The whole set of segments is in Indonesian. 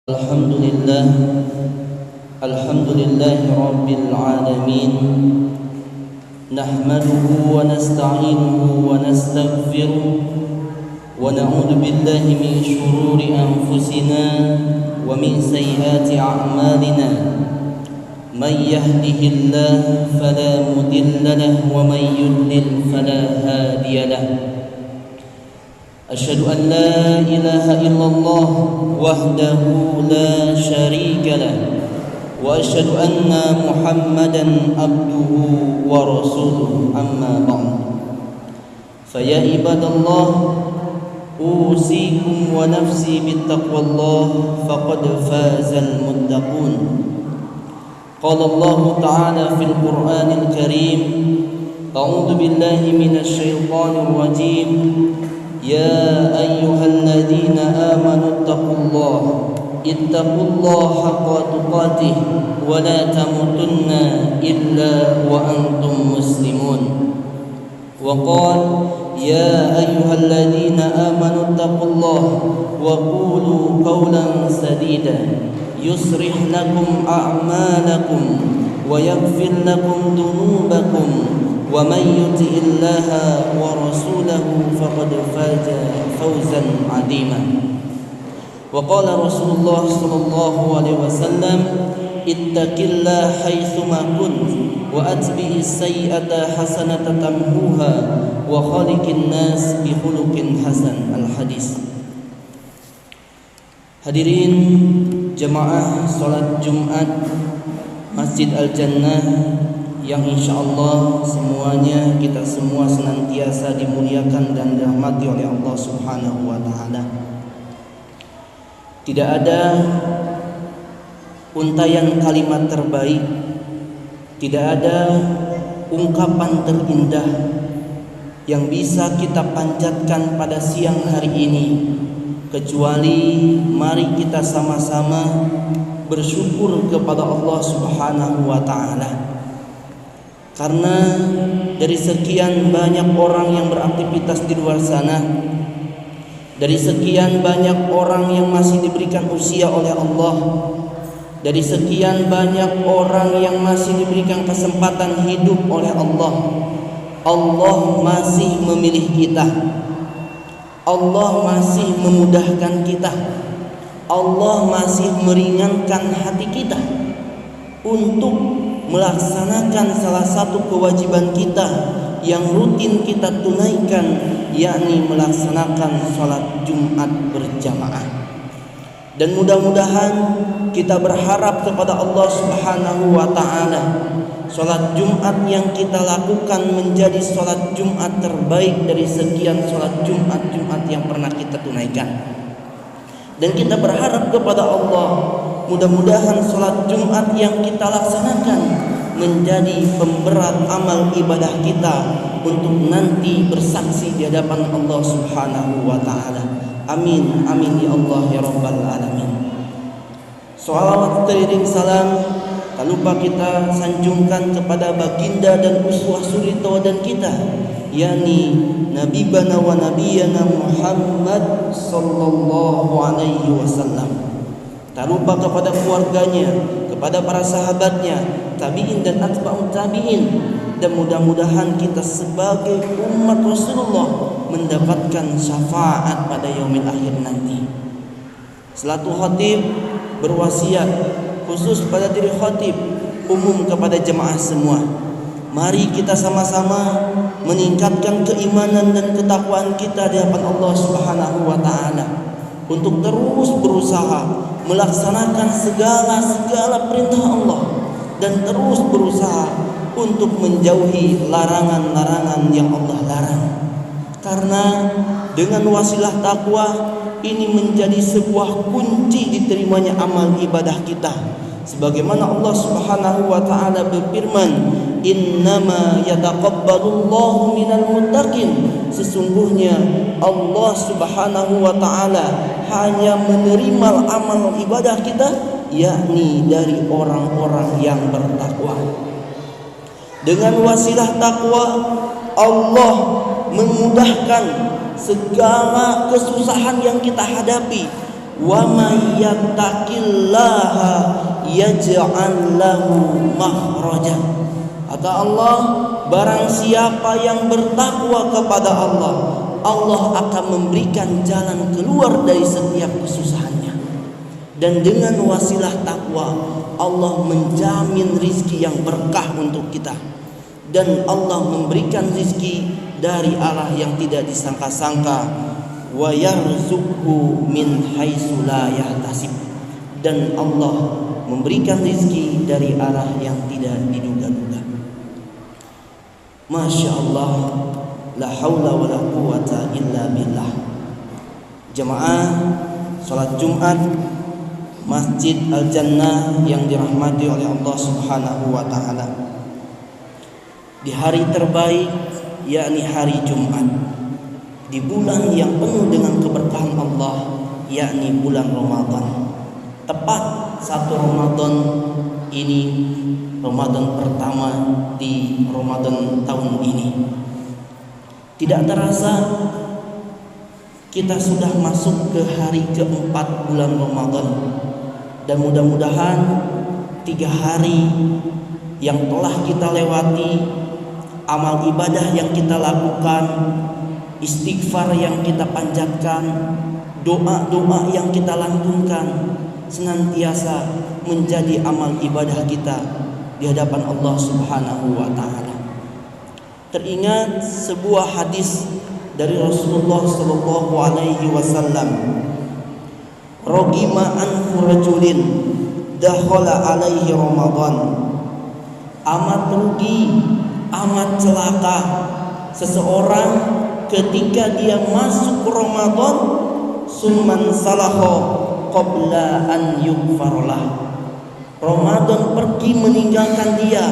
Alhamdulillah Rabbil Alamin. Nahmaduhu wa nasta'inuhu wa nastaghfiruh wa na'udzu billahi min shururi anfusina wa min sayyiati a'malina. Man yahdihillahu fala mudilla lahu wa man yudlil fala hadiya lahu. Asyhadu an la ilaha illallah wahdahu la syarika lah wa asyhadu anna Muhammadan abduhu wa rasuluh, amma ba'd. Faya ibadallah, usikum wa nafsi bittaqwallah faqad fazal muttaqun. Qala Allah ta'ala fil Qur'anil Karim, a'udzu billahi minasy syaithanir rajim. Ya ayyuhalladzina amanu ittaqullaha haqqa tuqatih wa la tamutunna illa wa antum muslimun. Wa qala ya ayyuhalladzina amanu ittaqullaha wa qulu qawlan sadida yuslih lakum a'malakum wa yaghfir lakum dhunubakum. Wa man yuti'illaha wa rasulahu faqad faza fawzan 'azima. Wa qala Rasulullah sallallahu alaihi wasallam, ittaqillaha haitsuma kunt wa atbi'is sayyi'ata hasanata tamhuha wa khaliqin nas bi khuluqin hasan. Al-hadis. Hadirin jemaah salat Jumat Masjid Al-Jannah yang insyaallah semuanya kita semua senantiasa dimuliakan dan dirahmati oleh Allah Subhanahu wa taala. Tidak ada untayan kalimat terbaik, tidak ada ungkapan terindah yang bisa kita panjatkan pada siang hari ini kecuali mari kita sama-sama bersyukur kepada Allah Subhanahu wa taala. Karena dari sekian banyak orang yang beraktivitas di luar sana, dari sekian banyak orang yang masih diberikan usia oleh Allah, dari sekian banyak orang yang masih diberikan kesempatan hidup oleh Allah, Allah masih memilih kita. Allah masih memudahkan kita. Allah masih meringankan hati kita untuk melaksanakan salah satu kewajiban kita yang rutin kita tunaikan, yakni melaksanakan salat Jumat berjamaah. Dan mudah-mudahan kita berharap kepada Allah Subhanahu wa taala salat Jumat yang kita lakukan menjadi salat Jumat terbaik dari sekian salat Jumat yang pernah kita tunaikan. Dan kita berharap kepada Allah, mudah-mudahan salat Jumat yang kita laksanakan menjadi pemberat amal ibadah kita untuk nanti bersaksi di hadapan Allah Subhanahu wa taala. Amin amin ya Allah ya rabbal alamin. Shalawat teriring salam tak lupa kita sanjungkan kepada baginda dan uswah suri tauladan kita, yakni Nabi bana wa nabiyana Muhammad sallallahu alaihi wasallam. Tak lupa kepada keluarganya, kepada para sahabatnya, tabi'in dan atba'ut tabi'in. Dan mudah-mudahan kita sebagai umat Rasulullah mendapatkan syafaat pada yaumil akhir nanti. Selaku khatib berwasiat khusus pada diri khatib, umum kepada jemaah semua. Mari kita sama-sama meningkatkan keimanan dan ketakwaan kita di hadapan Allah Subhanahu wa taala untuk terus berusaha melaksanakan segala perintah Allah dan terus berusaha untuk menjauhi larangan-larangan yang Allah larang. Karena dengan wasilah takwa ini menjadi sebuah kunci diterimanya amal ibadah kita. Sebagaimana Allah Subhanahu wa taala berfirman, innama yataqabbalullahu minal muttaqin. Sesungguhnya Allah Subhanahu wa taala hanya menerima amal ibadah kita, yakni dari orang-orang yang bertakwa. Dengan wasilah takwa Allah memudahkan segala kesusahan yang kita hadapi wa may yattaqillaha yaj'al lahu makhraja. Kata Allah, barang siapa yang bertakwa kepada Allah, Allah akan memberikan jalan keluar dari setiap kesusahannya. Dan dengan wasilah takwa, Allah menjamin rizki yang berkah untuk kita. Dan Allah memberikan rizki dari arah yang tidak disangka-sangka. Wa yarzuqhu min haitsu la yahtasib. Dan Allah memberikan rizki dari arah yang tidak diduga-duga. Masya Allah, la haula wa la quwata illa billah. Jemaah salat Jumat Masjid Al-Jannah yang dirahmati oleh Allah Subhanahu wa taala, di hari terbaik, yakni hari Jumat, di bulan yang penuh dengan keberkahan Allah, yakni bulan Ramadan. Tepat 1 Ramadan ini, Ramadan pertama di Ramadan tahun ini. Tidak terasa kita sudah masuk ke hari keempat bulan Ramadan. Dan mudah-mudahan 3 hari yang telah kita lewati, amal ibadah yang kita lakukan, istighfar yang kita panjatkan, doa-doa yang kita lantunkan, senantiasa menjadi amal ibadah kita di hadapan Allah Subhanahu wa taala. Teringat sebuah hadis dari Rasulullah sallallahu alaihi wasallam, rogima anhu rajulin dakhala alaihi Ramadan. Amat rugi, amat celaka seseorang ketika dia masuk Ramadan, summan salaho qabla an yughfarlah. Ramadan pergi meninggalkan dia,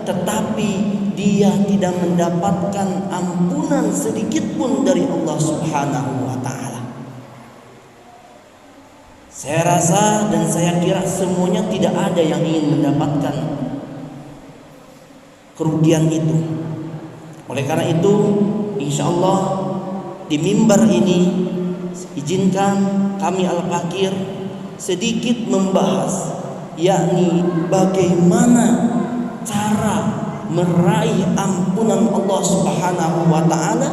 tetapi dia tidak mendapatkan ampunan sedikit pun dari Allah Subhanahu wa taala. Saya rasa dan saya kira semuanya tidak ada yang ingin mendapatkan kerugian itu. Oleh karena itu, insya Allah di mimbar ini izinkan kami Al-Fakir sedikit membahas, yakni bagaimana cara meraih ampunan Allah Subhanahu wa taala,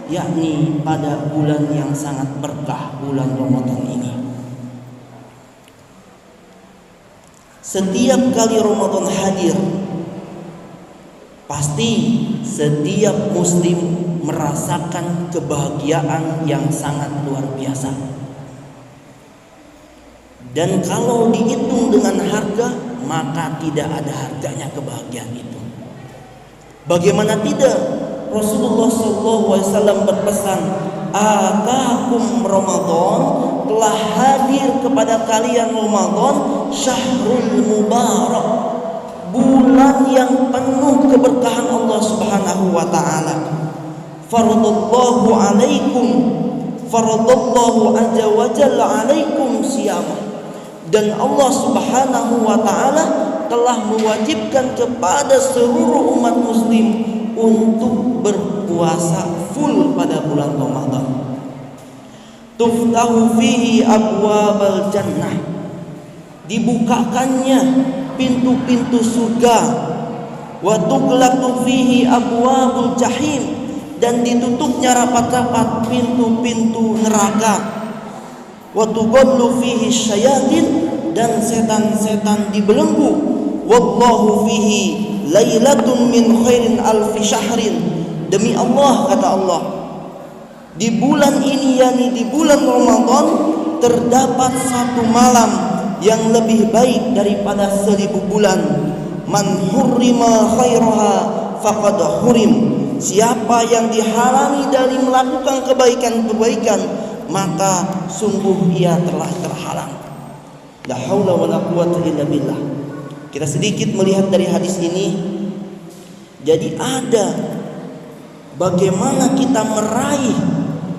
yakni pada bulan yang sangat berkah, bulan Ramadan ini. Setiap kali Ramadan hadir, pasti setiap muslim merasakan kebahagiaan yang sangat luar biasa. Dan kalau dihitung dengan harga, maka tidak ada harganya kebahagiaan itu. Bagaimana tidak? Rasulullah SAW berpesan, atakum Ramadan, telah hadir kepada kalian Ramadan, syahrul mubarak, bulan yang penuh keberkahan Allah Subhanahu wa taala. Faradallahu alaikum, faradallahu azza wa jalla alaikum siyamah. Dan Allah Subhanahu wa taala telah mewajibkan kepada seluruh umat muslim untuk berpuasa full pada bulan Ramadan. Tuftahu fihi abwabal jannah, dibukakannya pintu-pintu surga. Wa tughlaqu fihi abwabul jahim, dan ditutupnya rapat-rapat pintu-pintu neraka. Wa tughallu fihi syayatin, dan setan-setan dibelenggu. Wallahu fihi lailatun min khairin alfi syahrin. Demi Allah, kata Allah, di bulan ini, yakni di bulan Ramadan, terdapat satu malam yang lebih baik daripada 1000 bulan. Man hurrima khairaha faqad hurim. Siapa yang dihalangi dari melakukan kebaikan-kebaikan, maka sungguh ia telah terhalang. La haula wala quwata illa billah. Kita sedikit melihat dari hadis ini. Jadi ada bagaimana kita meraih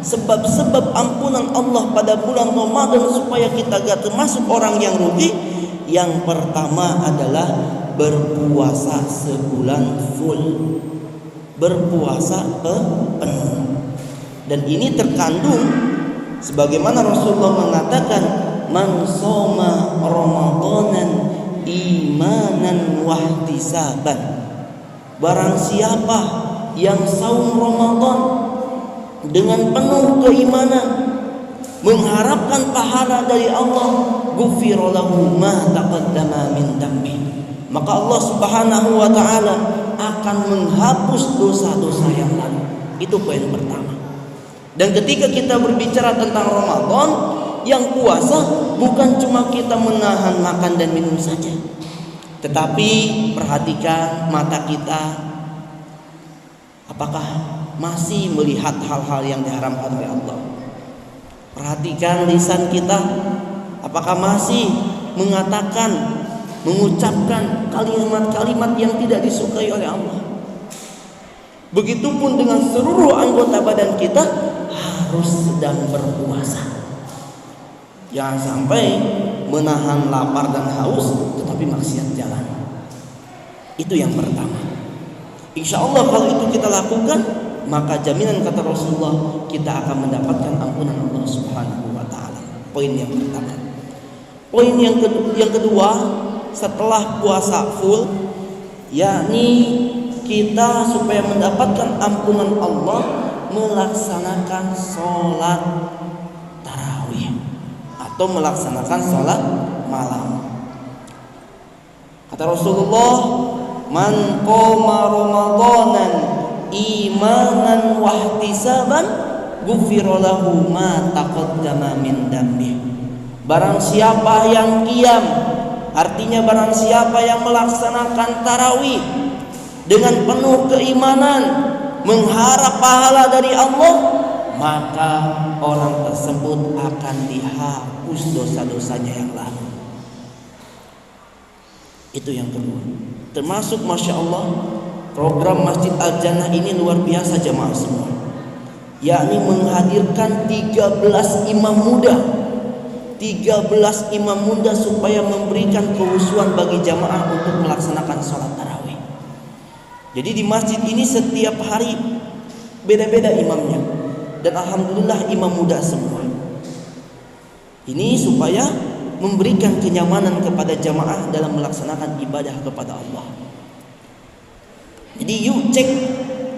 sebab-sebab ampunan Allah pada bulan Ramadan supaya kita gak termasuk orang yang rugi. Yang pertama adalah berpuasa sebulan full, berpuasa penuh. Dan ini terkandung sebagaimana Rasulullah mengatakan, man shoma ramadanan imanan wahtisaban. Barang siapa yang saum Ramadan dengan penuh keimanan, mengharapkan pahala dari Allah, ghufira lahu ma taqaddama min dambi, maka Allah Subhanahu wa taala akan menghapus dosa-dosa yang lalu. Itu poin pertama. Dan ketika kita berbicara tentang Ramadan, yang puasa bukan cuma kita menahan makan dan minum saja, tetapi perhatikan mata kita, apakah masih melihat hal-hal yang diharamkan oleh Allah. Perhatikan lisan kita, apakah masih mengatakan, mengucapkan kalimat-kalimat yang tidak disukai oleh Allah. Begitupun dengan seluruh anggota badan kita harus sedang berpuasa. Jangan sampai menahan lapar dan haus tetapi maksiat jalan. Itu yang pertama. Insya Allah kalau itu kita lakukan, maka jaminan kata Rasulullah, kita akan mendapatkan ampunan Allah Subhanahu wa taala. Poin yang pertama. Poin yang kedua, setelah puasa full, yakni kita supaya mendapatkan ampunan Allah melaksanakan sholat tarawih atau melaksanakan sholat malam. Kata Rasulullah, man qoma ramadanan imanan wahtisaban ghufira lahu ma taqaddama min dambi. Barang siapa yang qiyam, artinya barang siapa yang melaksanakan tarawih dengan penuh keimanan, mengharap pahala dari Allah, maka orang tersebut akan dihapus dosa-dosanya yang lalu. Itu yang kedua. Termasuk Masya Allah, program Masjid Al-Jannah ini luar biasa jamaah semua, yakni menghadirkan 13 imam muda, 13 imam muda supaya memberikan kehusuan bagi jamaah untuk melaksanakan sholat tarawih. Jadi di masjid ini setiap hari beda-beda imamnya, dan alhamdulillah imam muda semua. Ini supaya memberikan kenyamanan kepada jamaah dalam melaksanakan ibadah kepada Allah. Jadi yuk cek,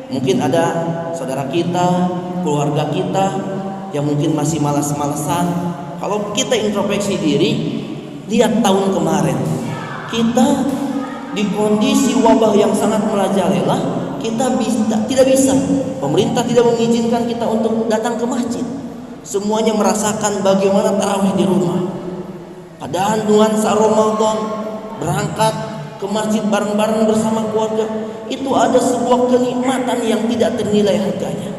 mungkin ada saudara kita, keluarga kita yang mungkin masih malas-malasan. Kalau kita introspeksi diri, lihat tahun kemarin, kita di kondisi wabah yang sangat merajalela, kita tidak bisa. Pemerintah tidak mengizinkan kita untuk datang ke masjid. Semuanya merasakan bagaimana tarawih di rumah. Padahal nuansa Ramadan, berangkat ke masjid bareng-bareng bersama keluarga, itu ada sebuah kenikmatan yang tidak ternilai harganya.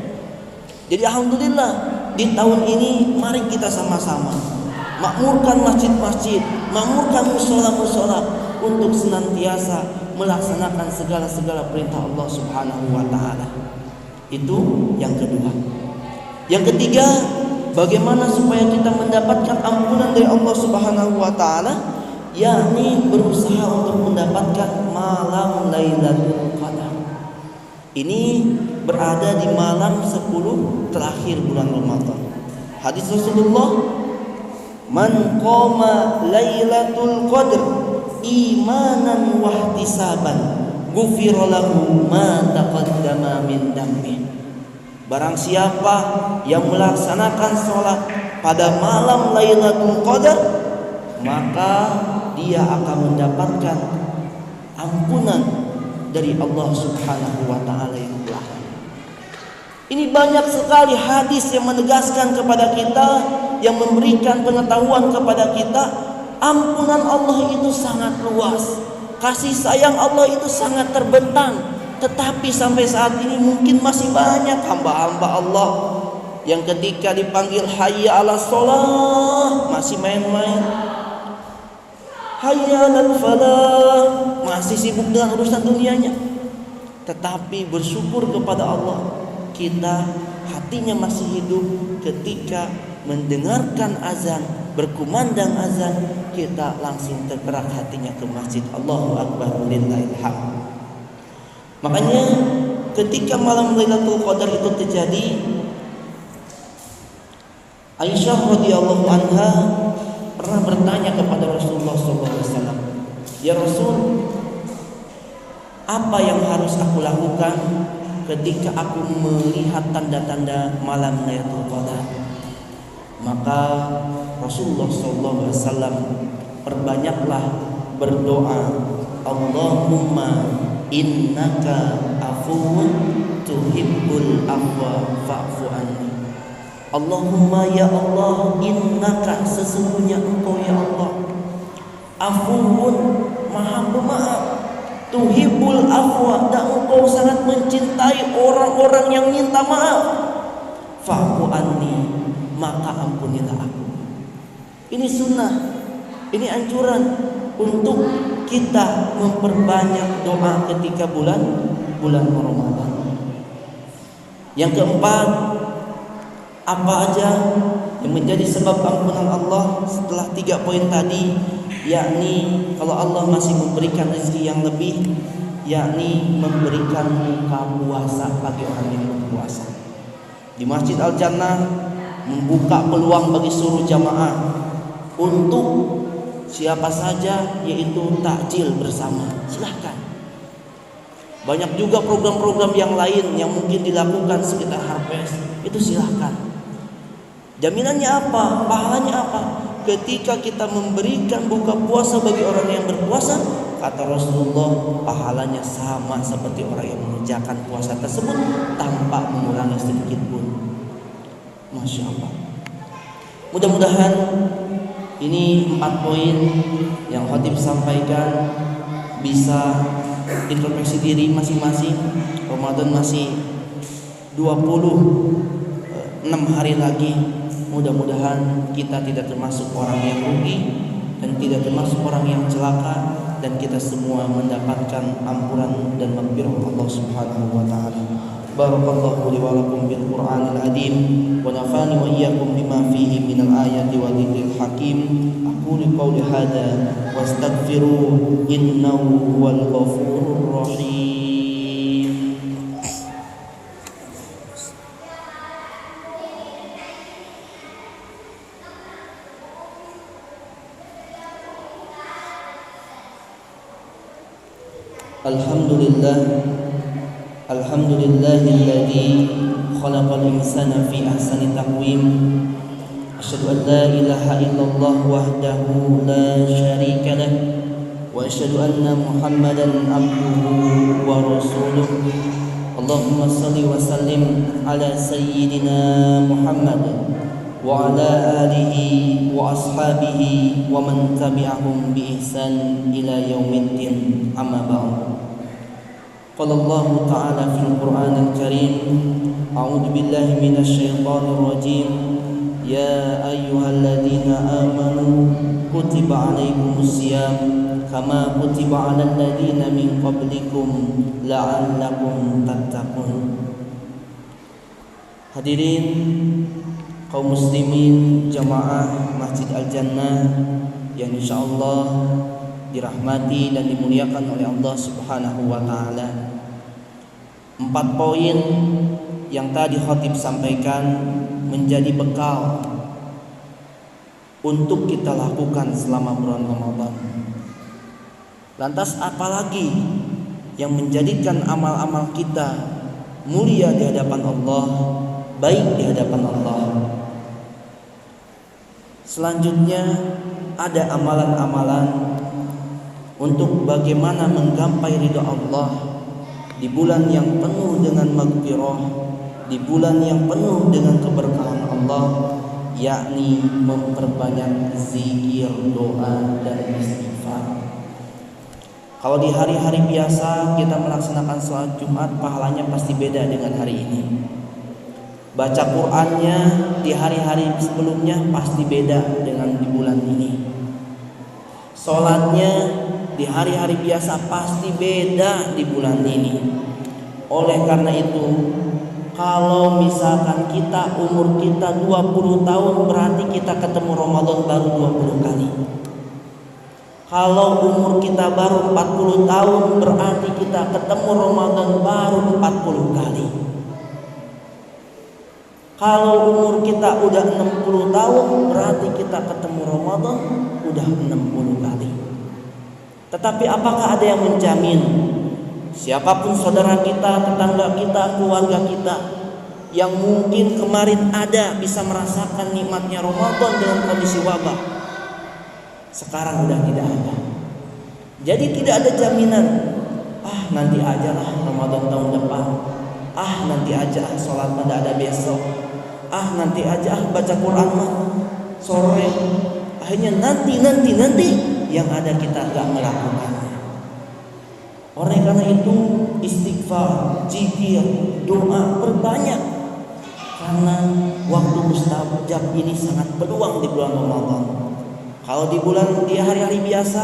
Jadi alhamdulillah di tahun ini mari kita sama-sama makmurkan masjid-masjid, makmurkan musola-musola untuk senantiasa melaksanakan segala-segala perintah Allah Subhanahu wa taala. Itu yang kedua. Yang ketiga, bagaimana supaya kita mendapatkan ampunan dari Allah Subhanahu wa taala, yakni berusaha untuk mendapatkan malam Lailatul Qadar. Ini berada di malam 10 terakhir bulan Ramadan. Hadis Rasulullah, man qama Lailatul Qadar imanan wahtisaban ghufira lahu ma taqaddama min dambi. Barang siapa yang melaksanakan sholat pada malam Lailatul Qadar, maka dia akan mendapatkan ampunan dari Allah Subhanahu wa taala yang telah. Ini banyak sekali hadis yang menegaskan kepada kita, yang memberikan pengetahuan kepada kita, ampunan Allah itu sangat luas, kasih sayang Allah itu sangat terbentang. Tetapi sampai saat ini mungkin masih banyak hamba-hamba Allah yang ketika dipanggil hayya 'alas shalah masih main-main, hayya 'alal falah masih sibuk dengan urusan dunianya. Tetapi bersyukur kepada Allah, kita hatinya masih hidup ketika mendengarkan azan, berkumandang azan, kita langsung tergerak hatinya ke masjid. Allahu akbar, lillahil hamd. Makanya ketika malam Lailatul Qadar itu terjadi, Aisyah radhiyallahu anha pernah bertanya kepada Rasulullah SAW, "Ya Rasul, apa yang harus aku lakukan ketika aku melihat tanda-tanda malam Lailatul Qadar?" Maka Rasulullah SAW perbanyaklah berdoa, "Allahumma innaka afuwun tuhibbul afwa fa'fu anni." Allahumma ya Allah, innaka, sesungguhnya Engkau ya Allah, afuwun, maha pemaaf, tuhibbul afwa, dan Engkau sangat mencintai orang-orang yang minta maaf, fa'fu anni, maka ampunilah aku. Ini sunnah, ini anjuran untuk kita memperbanyak doa ketika bulan Ramadan. Yang keempat, apa aja yang menjadi sebab ampunan Allah setelah 3 poin tadi, yakni kalau Allah masih memberikan rezeki yang lebih, yakni memberikan buka puasa bagi orang yang berpuasa. Di Masjid Al-Jannah membuka peluang bagi seluruh jamaah untuk siapa saja, yaitu takjil bersama. Silahkan. Banyak juga program-program yang lain yang mungkin dilakukan sekitar Harvest, itu silahkan. Jaminannya apa? Pahalanya apa? Ketika kita memberikan buka puasa bagi orang yang berpuasa, kata Rasulullah, pahalanya sama seperti orang yang mengerjakan puasa tersebut tanpa mengurangi sedikit pun. Masya Allah. Mudah-mudahan ini 4 poin yang khatib sampaikan bisa introspeksi diri masing-masing. Ramadan masih 26 hari lagi. Mudah-mudahan kita tidak termasuk orang yang rugi dan tidak termasuk orang yang celaka, dan kita semua mendapatkan ampunan dan maghfirah Allah Subhanahu wa taala. Barakallahu li wa lakum bil Qur'anil azim wa nafani wa iyyakum bima fihi minal ayati wa dzikril hakim. Aqulu qawli hadza wastaghfiru innahu huwal ghafurur rahim. Alhamdulillahilladzi khalaqal insana fi ahsani taqwim. Asyhadu an la ilaha illallah wahdahu la syarika lah, wa asyhadu anna Muhammadan abduhu wa rasuluh. Allahumma shalli wa sallim ala sayyidina Muhammad wa ala alihi wa ashabihi wa man tabi'ahum bi ihsan ila yaumiddin. Amma ba'd. Qala Allah Ta'ala fil Qur'anil Karim, a'udzu billahi minasy syaithanir rajim. Ya ayyuhalladzina amanu kutiba 'alaikumus syiyam kama kutiba 'alal ladzina min qablikum la'allakum tattaqun. Hadirin kaum muslimin jamaah Masjid Al-Jannah yang insyaallah dirahmati dan dimuliakan oleh Allah Subhanahu wa taala. 4 poin yang tadi khatib sampaikan menjadi bekal untuk kita lakukan selama bulan Ramadan. Lantas apalagi yang menjadikan amal-amal kita mulia di hadapan Allah, baik di hadapan Allah? Selanjutnya ada amalan-amalan untuk bagaimana menggapai ridha Allah di bulan yang penuh dengan maghfirah, di bulan yang penuh dengan keberkahan Allah, yakni memperbanyak zikir, doa, dan istighfar. Kalau di hari-hari biasa kita melaksanakan sholat Jumat, pahalanya pasti beda dengan hari ini. Baca Qur'annya di hari-hari sebelumnya pasti beda dengan di bulan ini. Sholatnya di hari-hari biasa pasti beda di bulan ini. Oleh karena itu, kalau misalkan umur kita 20 tahun, berarti kita ketemu Ramadan baru 20 kali. Kalau umur kita baru 40 tahun, berarti kita ketemu Ramadan baru 40 kali. Kalau umur kita udah 60 tahun, berarti kita ketemu Ramadan udah 60 kali. Tetapi apakah ada yang menjamin siapapun saudara kita, tetangga kita, keluarga kita yang mungkin kemarin ada bisa merasakan nikmatnya Ramadan dengan kondisi wabah, sekarang udah tidak ada. Jadi tidak ada jaminan, nanti aja lah Ramadan tahun depan, nanti aja sholat pada ada besok, nanti aja baca Quran mah sore. Akhirnya nanti yang ada kita gak melakukannya. Oleh karena itu istighfar, zikir, doa perbanyak, karena waktu mustajab ini sangat peluang di bulan Ramadan. Kalau di hari-hari biasa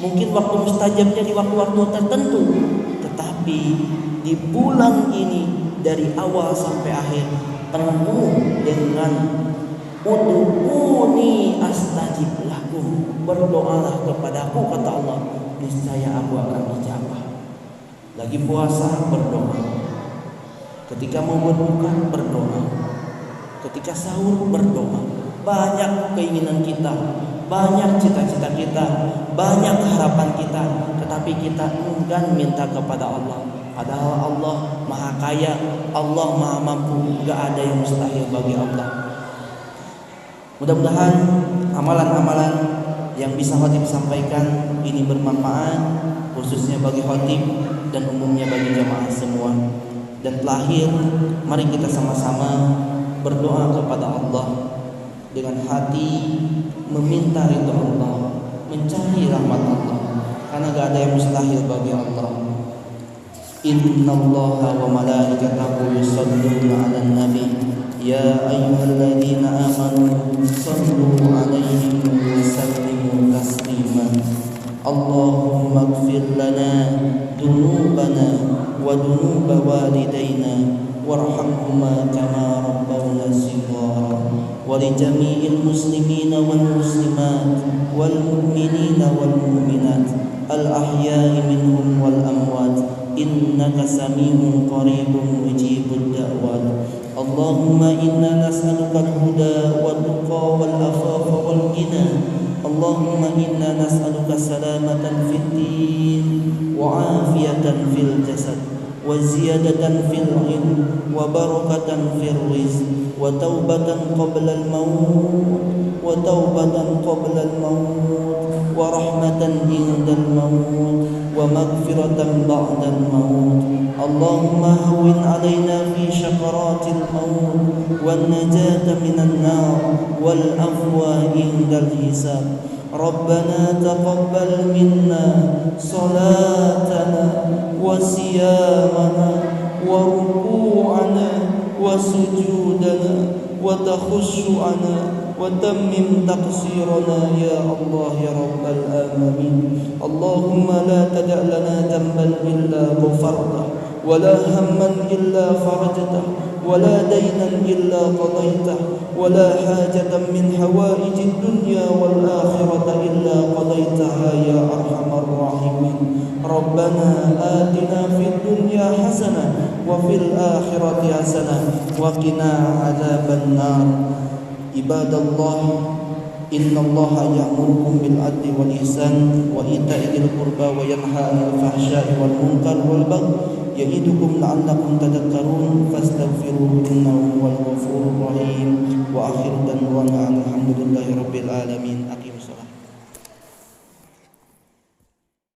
mungkin waktu mustajabnya di waktu-waktu tertentu, tetapi di bulan ini dari awal sampai akhir penuh dengan ud'uuni astajib lakum, berdoalah kepadaku kata Allah, niscaya aku akan ijabah. Lagi puasa berdoa, ketika mau berbuka berdoa, ketika sahur berdoa. Banyak keinginan kita, banyak cita-cita kita, banyak harapan kita, tetapi kita enggan minta kepada Allah. Padahal Allah Maha Kaya, Allah Maha Mampu, gak ada yang mustahil bagi Allah. Mudah-mudahan amalan-amalan yang bisa khatib sampaikan ini bermanfaat, khususnya bagi khatib dan umumnya bagi jamaah semua. Dan terakhir, mari kita sama-sama berdoa kepada Allah dengan hati meminta ridha Allah, mencari rahmat Allah, karena gak ada yang mustahil bagi Allah. Innallaha wa malaikatahu yusholluna 'alan nabi ya ayyuhalladzina amanu shallu 'alaihi wa sallimu taslima. Allahumma ighfir lana dhunubana wa dhunuba walidayna warhamhuma kama rabbawna shighara wa li jami'il muslimina wal muslimat wal mu'minina wal mu'minat al ahya'i minhum wal amwat innaka sami'un qaribun mujibud da'wat. Allahumma inna nas'aluka al-huda wa tuqa wal afafa wal ghina. Allahumma inna nas'aluka salamatan fid din wa afiyatan fil jasad wa ziyadatan fil ilm wa barakatan fil rizq wa taubatan qabla al-maut wa taubatan qabla al-maut wa rahmatan indal maut wa maghfiratan ba'dal maut. Allahumma hawwin 'alaina fi syakaratil maut wan najata minan nar wal afwa indal hisab. Rabbana taqabbal minna salatana wa siyamana wa ruku'ana wa sujudana wa takhushu'ana wa tammim taqsirana ya Allah ya Rabbal alamin. Allahumma la tada' lana dhanban illa ghafartah wa la hamman illa farajtah wa la daynan illa qadaytah wa la hajatan min hawaijid dunya wal akhirati illa qadaytaha ya arhamar rahimin. Rabbana atina fid dunya hasanah wa fil akhirati hasanah wa qina adzaban nar. Ibadallah, innallaha ya'murukum bil 'adli wal ihsan wa ita'i dzil qurba wa yanha 'anil fahsya'i wal munkar wal baghi ya'idukum la'allakum tadhakkarun fastaghfiruhu innahu huwal ghafurur rahim. Wa akhiru da'wana alhamdulillahi rabbil alamin. Aqimus shalah.